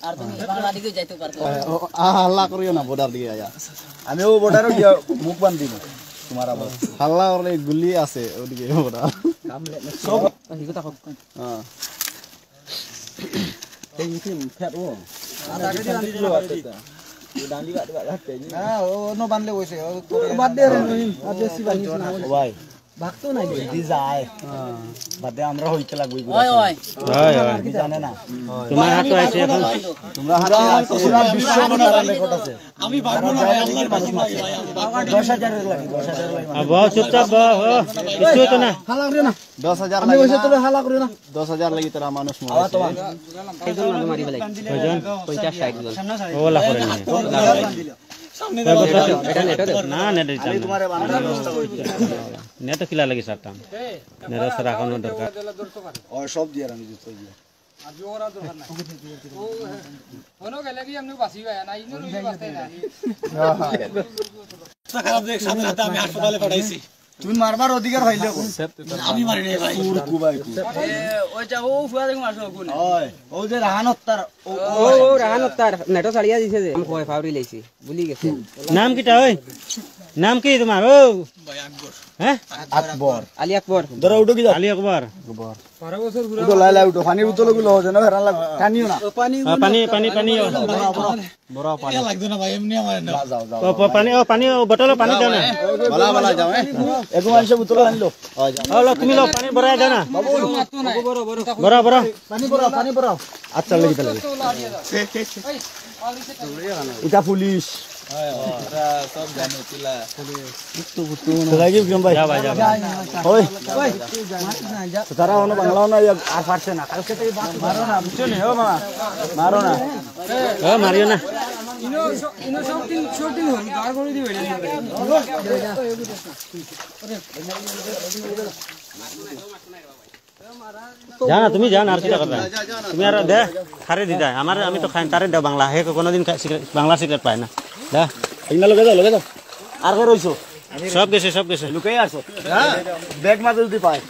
আর তুমি বাংলা দিকে যাইতে পারতো হাল্লা করিও না বর্ডার দিকে আয়া আমিও বর্ডারে গিয়ে মুখ বান্ধি না তোমার আবার হাল্লা করলে গুলি আছে ওদিকে বর্ডার সব হিগতা হোক হ্যাঁ এই মিটিং ফেট ও আগে দিল আছে ডান্ডি গাট হাতে না ও নো বানলে কইছে ও বাদ দে রে আর বেশি বানিস না ভাই ভাগতো নাই দি যায় বাদে আমরা হইতে লাগবই ওই ওই কি জানে না তোমার হাতে আছে এখন তোমরা হাতে পুরো বিশ্ব মনার রেকর্ড আছে আমি ভাগবো না আল্লাহর বাসি লাগে 10000 লাগে 10000 লাগে বহুত চুপচাপ কিছু তো না হালা করে না 10000 আমি কইছে তোরে হালা করে না 10000 লাগি তোরা মানুষ আওয়া তো এইজন না মারি বলে কয়জন 50 60 জন ওলা করে নি সামনে এটা নেট না নেট আমি তোমারে বানানোর ব্যবস্থা করি নেট কিলা লাগি সারতাম নেট সারা কোন দরকার ও সব দিয়ে আমি দিতে দিয়ে আজি ওরা দরকার নাই ওনো গেলে কি আমনে বাসি গায় না ইনো বাসতে না খারাপ দেখ সামনে হাতে আমি হাসপাতালে পাঠাইছি তুমি মারবার অধিকার হইলে আমি মারি নাই ভাই কুর কুবাই কু ওই যা ও ফুয়া দেখো মারছো কোন ওই ও যে রাহানত তার ও রাহানত তার নেটো ছাড়িয়া দিছে যে আমি কয় ফাউরি লাইছি ভুলি গেছে নাম কিটা ওই নাম কি তোমার ও ভাই আকবর হ্যাঁ আকবর আলী আকবর ধরো উঠো কি যাও আলী আকবর 12 বছর ঘুরে উঠো লাই লাই উঠো পানি বোতল গুলো হচ্ছে না হেরান লাগ টানিও না পানি পানি পানি বড় পানি লাগতো না ভাই এমনি আমার না যাও যাও পানি পানি বোতল পানি দাও না বালা বালা যাও এগো মানুষ বোতল আনলো ও লো তুমি লো পানি ভরা দাও না মারতো না বড় বড় বড় বড় পানি পড়াও আচ্ছা লাগি তাহলে এটা পুলিশ সব জানো চিলা রাগিব গম ভাই যা ভাই যা ওই তারা ওনো বাংলাও না আর পারছে না কালকে তো মারো না বুঝছো নি ও মামা মারো না ও মারিও না ইনো সব দিন হল গার করে দিবে জানা তুমি জানা আর কিটা করবা তুমি আর দে খারে দি দা আমার আমি তো খাই তারে দাও বাংলা হে কোনদিন বাংলা সিগারেট পায় না দা ইনা লগে যাও আর কে রইছো সব গেছে লুকাই আছো হ্যাঁ ব্যাগ মাঝে যদি পায়